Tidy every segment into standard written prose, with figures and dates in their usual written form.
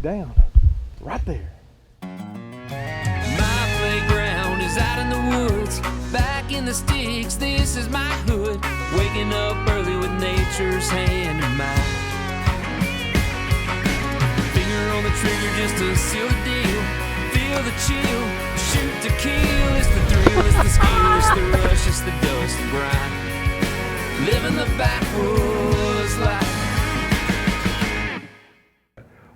down, right there. My playground is out in the woods, back in the sticks, this is my hood. Waking up early with nature's hand in mine. Finger on the trigger just to seal the deal. Feel the chill, shoot to kill. It's the thrill, it's the skill, it's the rush, it's the dust and grind. Living the backwoods life.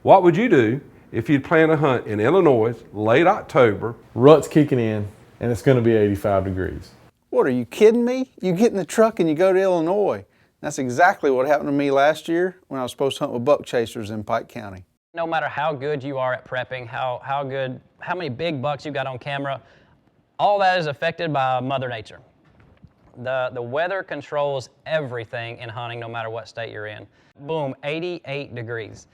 What would you do if you'd plan a hunt in Illinois, late October? Rut's kicking in, and it's going to be 85 degrees. What, are you kidding me? You get in the truck and you go to Illinois. That's exactly what happened to me last year when I was supposed to hunt with buck chasers in Pike County. No matter how good you are at prepping, how many big bucks you got on camera, all that is affected by Mother Nature. The weather controls everything in hunting, no matter what state you're in. Boom, 88 degrees.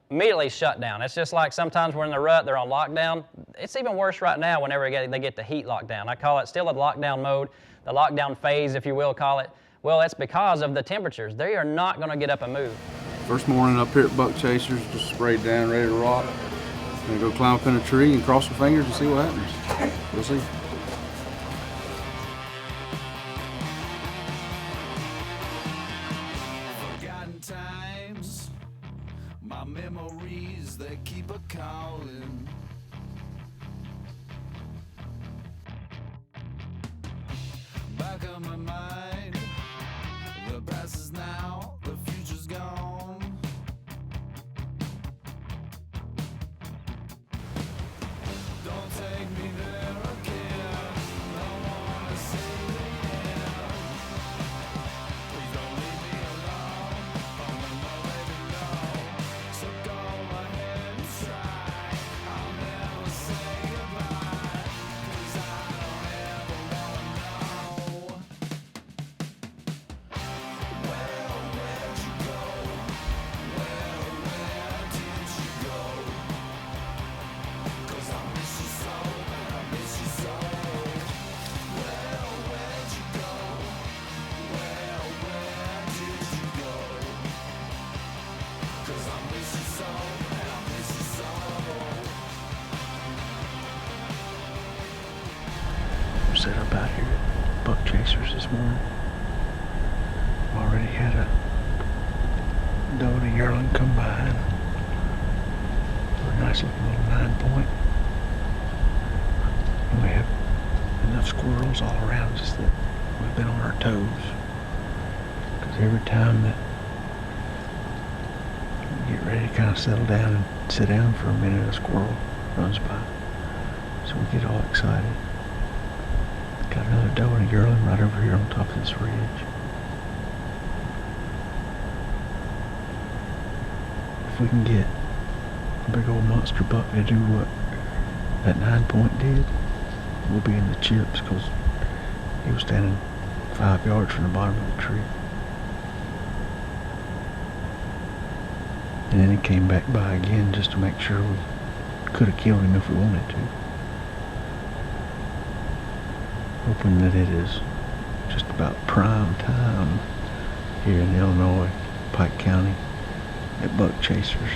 Immediately shut down. It's just like sometimes we're in the rut, they're on lockdown. It's even worse right now whenever they get the heat lockdown. I call it still a lockdown mode, the lockdown phase, if you will call it. Well, it's because of the temperatures. They are not going to get up and move. First morning up here at Buck Chasers, just sprayed down, ready to rock. Gonna go climb up in a tree and cross our fingers and see what happens. We'll see. Forgotten times, my memories, they keep a calling. Back of my mind, the past is now, the future's gone. Don't take me there again, don't wanna see the end. Please don't leave me alone, oh no, baby, no. So go ahead and try, I'll never say goodbye, 'cause I don't ever wanna know. Well, where'd you go? Well, where did you go? 'Cause I miss you so, man, I miss you so. Well, where'd you go? Well, where did you go? 'Cause I miss you so, man, I miss you so. Set up out here at Buck Chasers this morning. Already had a doe and a yearling come by. And a nice looking little 9-point. And we have enough squirrels all around us that we've been on our toes. Because every time that we get ready to kind of settle down and sit down for a minute, a squirrel runs by. So we get all excited. Got another doe and a yearling right over here on top of this ridge. If we can get a big old monster buck to do what that 9-point did, we'll be in the chips, because he was standing 5 yards from the bottom of the tree. And then he came back by again just to make sure we could have killed him if we wanted to. Hoping that it is just about prime time here in Illinois, Pike County, at Buck Chasers.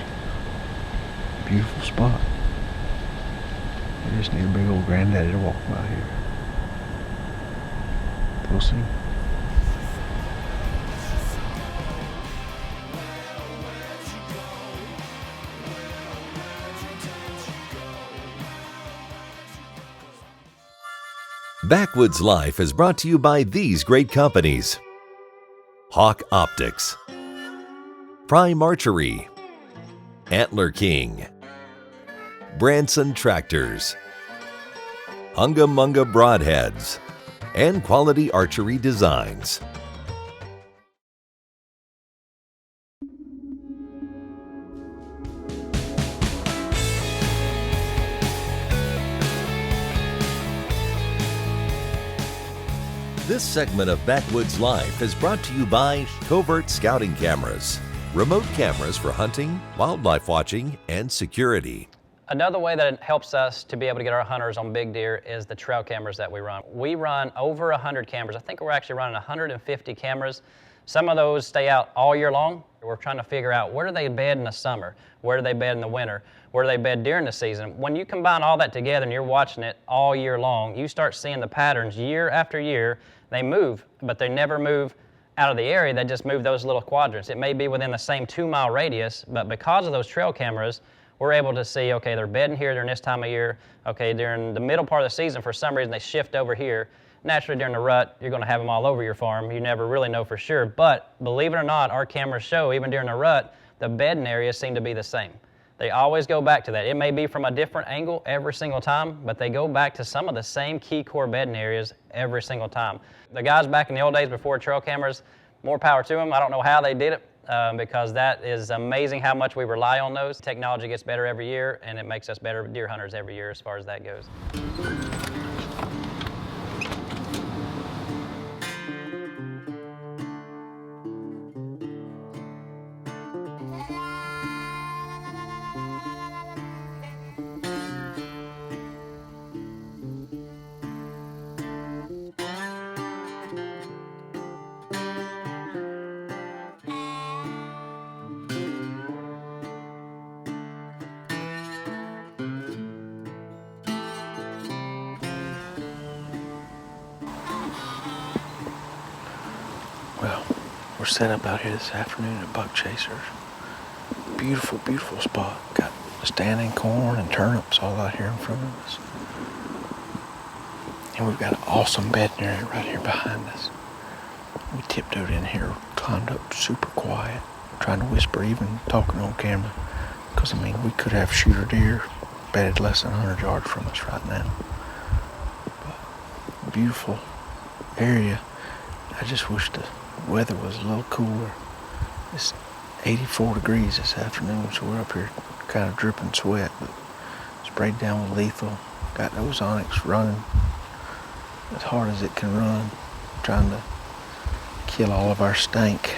Beautiful spot. I just need a big old granddaddy to walk by here. We'll see. Backwoods Life is brought to you by these great companies: Hawk Optics, Prime Archery, Antler King, Branson Tractors, Hunga Munga Broadheads, and Quality Archery Designs. This segment of Backwoods Life is brought to you by Covert Scouting Cameras, remote cameras for hunting, wildlife watching, and security. Another way that it helps us to be able to get our hunters on big deer is the trail cameras that we run. We run over 100 cameras. I think we're actually running 150 cameras Some of those stay out all year long. We're trying to figure out where do they bed in the summer, where do they bed in the winter, where do they bed during the season. When you combine all that together and you're watching it all year long, you start seeing the patterns year after year. They move, but they never move out of the area. They just move those little quadrants. It may be within the same 2-mile radius, but because of those trail cameras, we're able to see, okay, they're bedding here during this time of year. Okay, during the middle part of the season, for some reason, they shift over here. Naturally, during the rut, you're going to have them all over your farm. You never really know for sure. But believe it or not, our cameras show, even during the rut, the bedding areas seem to be the same. They always go back to that. It may be from a different angle every single time, but they go back to some of the same key core bedding areas every single time. The guys back in the old days before trail cameras, more power to them. I don't know how they did it, because that is amazing how much we rely on those. Technology gets better every year, and it makes us better deer hunters every year as far as that goes. Well, we're set up out here this afternoon at Buck Chasers. Beautiful, beautiful spot. Got standing corn and turnips all out here in front of us. And we've got an awesome bedding area right here behind us. We tiptoed in here, climbed up super quiet, trying to whisper, even talking on camera. Because, I mean, we could have shooter deer bedded less than 100 yards from us right now. But beautiful area. I just wish the weather was a little cooler. It's 84 degrees this afternoon, so we're up here kind of dripping sweat, but sprayed down with lethal. Got those onyx running as hard as it can run, trying to kill all of our stank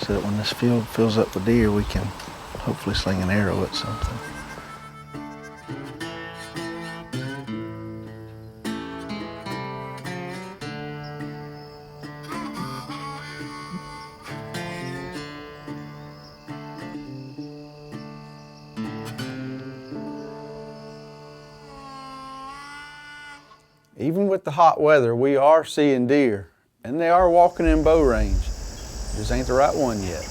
so that when this field fills up with deer, we can hopefully sling an arrow at something. Even with the hot weather, we are seeing deer, and they are walking in bow range. Just ain't the right one yet.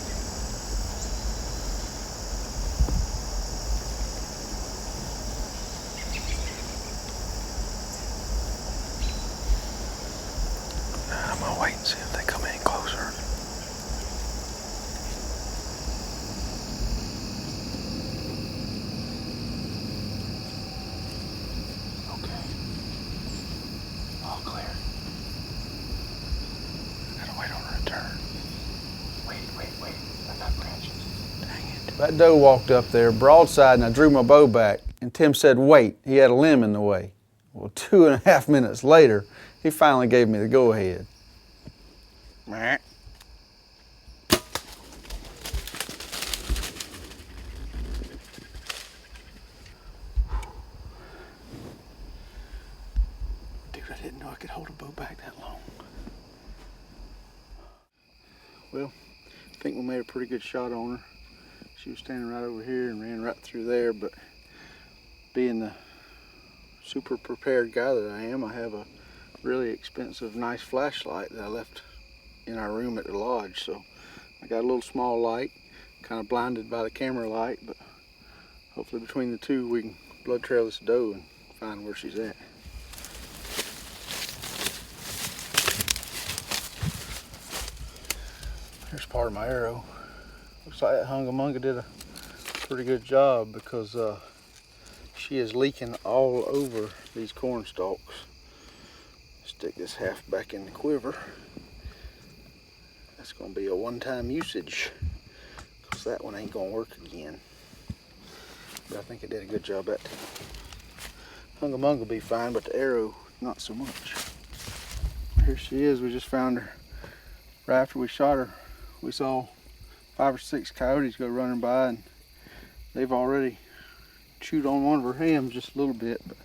I'm gonna wait and see if they come any closer. Okay. All clear. Gotta wait on a return. Wait. I got branches. Dang it. That doe walked up there broadside, and I drew my bow back, and Tim said, wait, he had a limb in the way. Well, 2.5 minutes later, he finally gave me the go-ahead. Meh. Dude, I didn't know I could hold a bow back that long. Well, I think we made a pretty good shot on her. She was standing right over here and ran right through there, but being the super prepared guy that I am, I have a really expensive, nice flashlight that I left in our room at the lodge. So I got a little small light, kind of blinded by the camera light, but hopefully between the two we can blood trail this doe and find where she's at. Here's part of my arrow. Looks like that hungamunga did a pretty good job because she is leaking all over these corn stalks. Stick this half back in the quiver. That's going to be a one-time usage because that one ain't going to work again. But I think it did a good job. That hungamunga will be fine, but the arrow, not so much. Here she is. We just found her right after we shot her. We saw 5 or 6 coyotes go running by, and they've already chewed on one of her hams just a little bit, but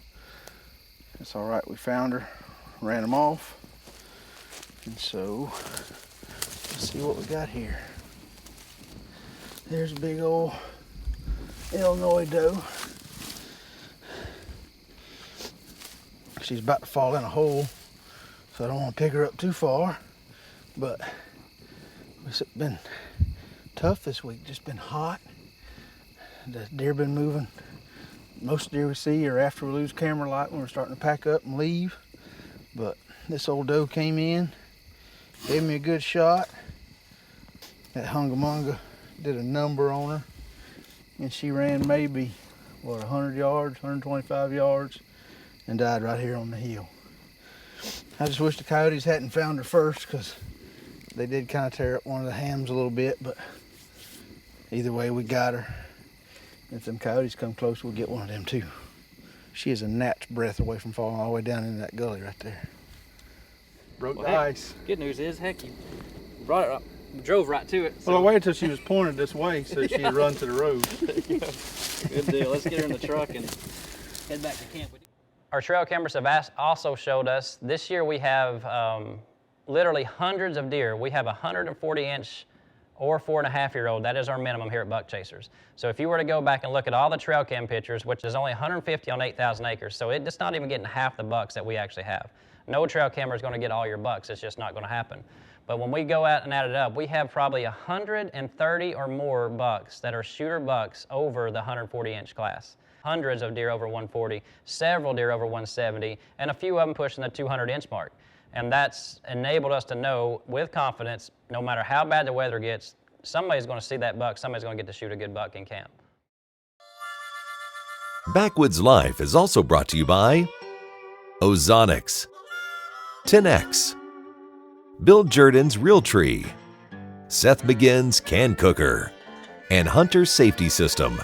it's all right. We found her, ran them off, and so Let's see what we got here. There's a big old Illinois doe. She's about to fall in a hole, so I don't want to pick her up too far, but it's been tough this week, just been hot. The deer been moving. Most deer we see are after we lose camera light when we're starting to pack up and leave, but this old doe came in, gave me a good shot. That hungamonga did a number on her, and she ran maybe, what, 100 yards, 125 yards, and died right here on the hill. I just wish the coyotes hadn't found her first, because they did kind of tear up one of the hams a little bit, but either way, we got her. If them coyotes come close, we'll get one of them too. She is a gnat's breath away from falling all the way down into that gully right there. Broke the ice. Good news is, heck, you brought it up, drove right to it. Well, I waited till she was pointed this way so she'd run to the road. Good deal. Let's get her in the truck and head back to camp. Our trail cameras have also showed us, this year we have literally hundreds of deer. We have a 140-inch or 4.5-year-old. That is our minimum here at Buck Chasers. So if you were to go back and look at all the trail cam pictures, which is only 150 on 8,000 acres, so it's not even getting half the bucks that we actually have. No trail camera is going to get all your bucks. It's just not going to happen. But when we go out and add it up, we have probably 130 or more bucks that are shooter bucks over the 140-inch class. Hundreds of deer over 140, several deer over 170, and a few of them pushing the 200-inch mark. And that's enabled us to know with confidence, no matter how bad the weather gets, somebody's going to see that buck, somebody's going to get to shoot a good buck in camp. Backwoods Life is also brought to you by Ozonics, 10X, Bill Jordan's Real Tree, Seth McGinn's Can Cooker, and Hunter Safety System.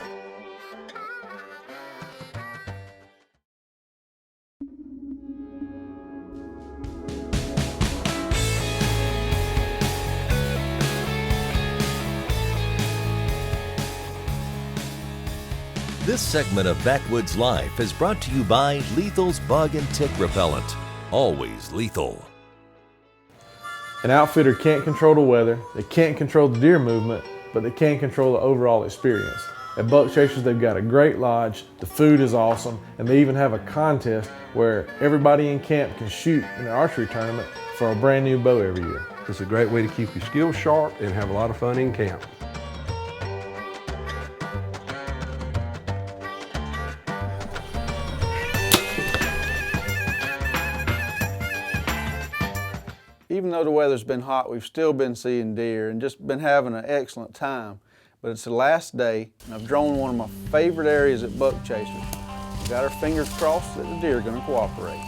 This segment of Backwoods Life is brought to you by Lethal's Bug and Tick Repellent. Always lethal. An outfitter can't control the weather, they can't control the deer movement, but they can control the overall experience. At Buck Chasers, they've got a great lodge, the food is awesome, and they even have a contest where everybody in camp can shoot in an archery tournament for a brand new bow every year. It's a great way to keep your skills sharp and have a lot of fun in camp. Even though the weather's been hot, we've still been seeing deer and just been having an excellent time. But it's the last day, and I've drawn one of my favorite areas at Buck Chasers. We've got our fingers crossed that the deer are going to cooperate.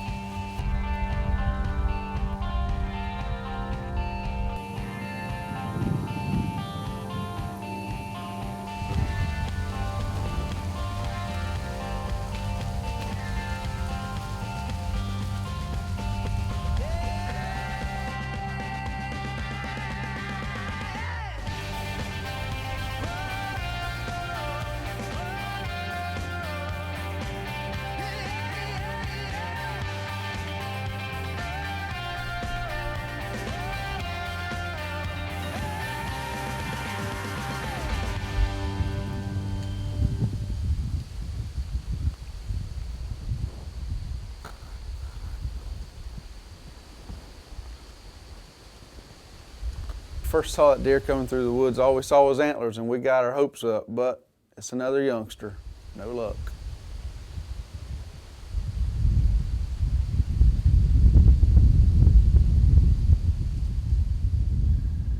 First saw that deer coming through the woods, all we saw was antlers, and we got our hopes up, but it's another youngster. No luck.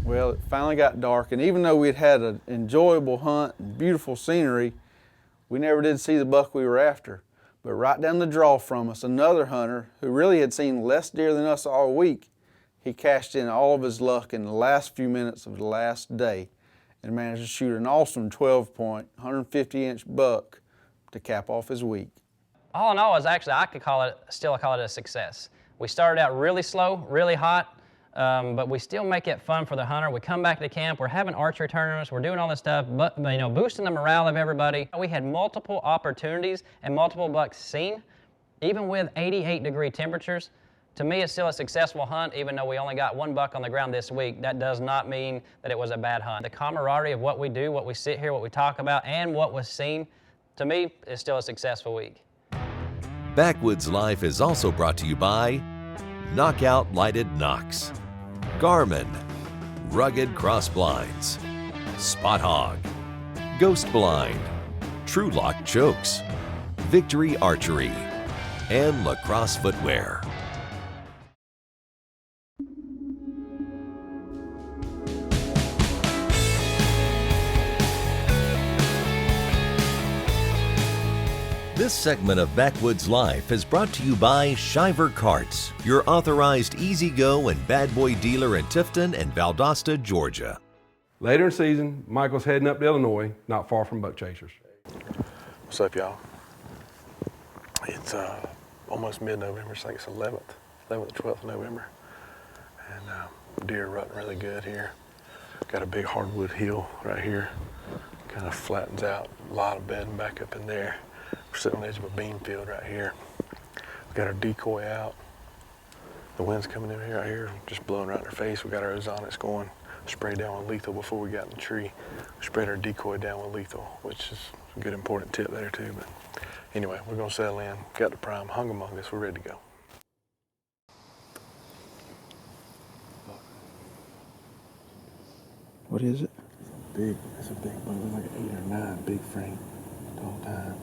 Well, it finally got dark, and even though we'd had an enjoyable hunt and beautiful scenery, we never did see the buck we were after. But right down the draw from us, another hunter who really had seen less deer than us all week, he cashed in all of his luck in the last few minutes of the last day and managed to shoot an awesome 12-point, 150-inch buck to cap off his week. All in all, I could call it a success. We started out really slow, really hot, but we still make it fun for the hunter. We come back to camp, we're having archery tournaments, we're doing all this stuff, but boosting the morale of everybody. We had multiple opportunities and multiple bucks seen, even with 88-degree temperatures. To me, it's still a successful hunt, even though we only got 1 buck on the ground this week. That does not mean that it was a bad hunt. The camaraderie of what we do, what we sit here, what we talk about, and what was seen, to me, is still a successful week. Backwoods Life is also brought to you by Knockout Lighted Knocks, Garmin, Rugged Cross Blinds, Spot Hog, Ghost Blind, True Lock Chokes, Victory Archery, and Lacrosse Footwear. This segment of Backwoods Life is brought to you by Shiver Carts, your authorized easy-go and bad boy dealer in Tifton and Valdosta, Georgia. Later in the season, Michael's heading up to Illinois, not far from buck chasers. What's up, y'all? It's almost mid-November. I think it's 11th or 12th of November. And deer are rutting really good here. Got a big hardwood hill right here. Kind of flattens out. A lot of bedding back up in there. We're sitting on the edge of a bean field right here. We got our decoy out. The wind's coming in here, right here, just blowing right in our face. We got our ozonics going. Sprayed down with lethal before we got in the tree. We sprayed our decoy down with lethal, which is a good important tip there too. But anyway, we're gonna settle in. Got the prime, hung among us. We're ready to go. What is it? Big. It's a big buck. It's like an 8 or 9 big frame, tall time.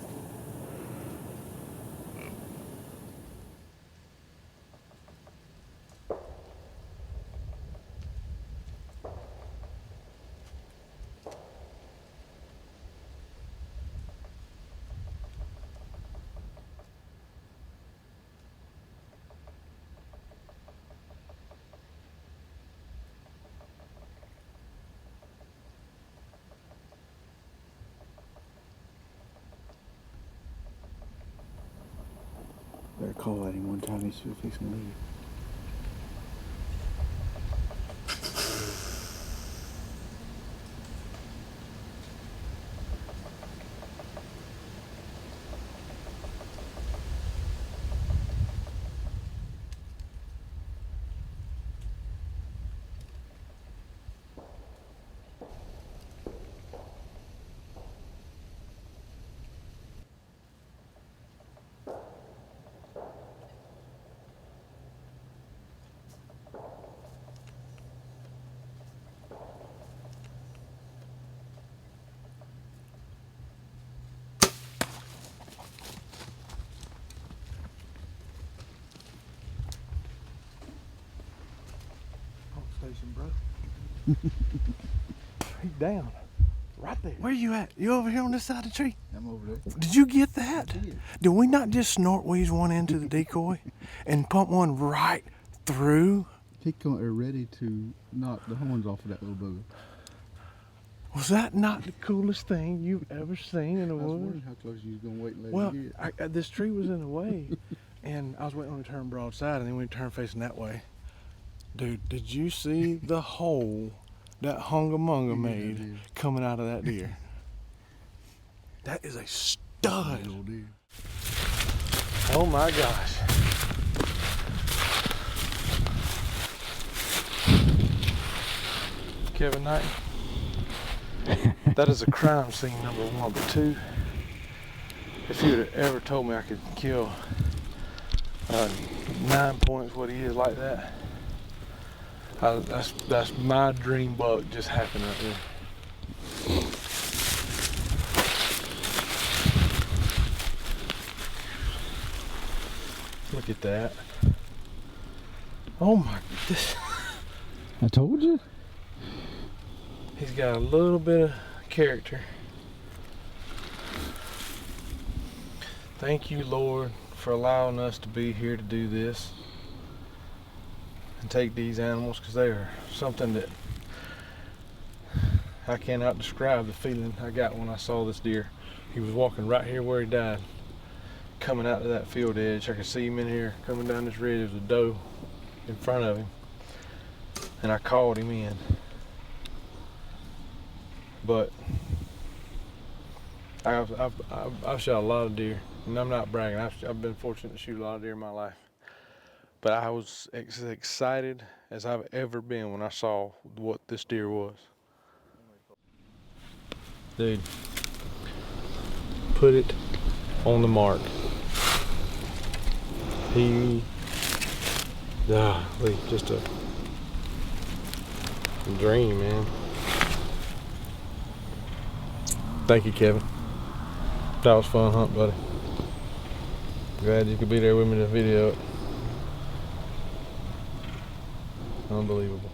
Better call at him one time, he's fixing to leave. Bro. He's down. Right there. Where you at? You over here on this side of the tree? I'm over there. Did you get that? Did we not just snort wheeze one into the decoy and pump one right through? He ready to knock the horns off of that little bugger. Was that not the coolest thing you've ever seen in the I was woods? wondering how close you was gonna wait and let Well, him get. this tree was in the way, and I was waiting on to turn broadside, and then we turned facing that way. Dude, did you see the hole that Hungamunga made coming out of that deer? That is a stud. Little deer. Oh my gosh. Kevin Knight, that is a crime scene, number one. But two, if you'd have ever told me I could kill 9 points what he is like that, that's my dream buck just happened right there. Look at that. Oh my goodness. I told you. He's got a little bit of character. Thank you, Lord, for allowing us to be here to do this and take these animals, because they are something that I cannot describe the feeling I got when I saw this deer. He was walking right here where he died, coming out to that field edge. I could see him in here coming down this ridge. There was a doe in front of him, and I called him in. But I've shot a lot of deer, and I'm not bragging. I've been fortunate to shoot a lot of deer in my life. But I was as excited as I've ever been when I saw what this deer was. Dude, put it on the mark. Just a dream, man. Thank you, Kevin. That was fun hunt, buddy. Glad you could be there with me to video it. Unbelievable.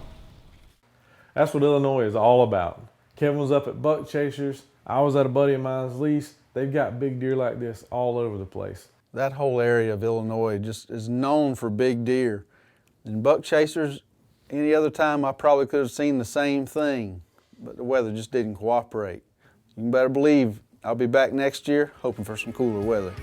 That's what Illinois is all about. Kevin was up at Buck Chasers. I was at a buddy of mine's lease. They've got big deer like this all over the place. That whole area of Illinois just is known for big deer. And buck chasers, any other time I probably could have seen the same thing, but the weather just didn't cooperate. You can better believe I'll be back next year hoping for some cooler weather.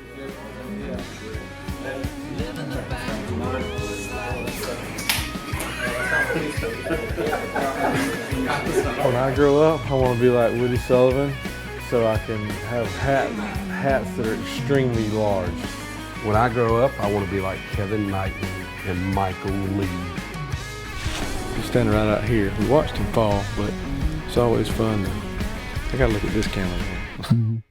When I grow up, I want to be like Woody Sullivan so I can have hats that are extremely large. When I grow up, I want to be like Kevin Knighton and Michael Lee. He's standing right out here. We watched him fall, but it's always fun. I gotta look at this camera.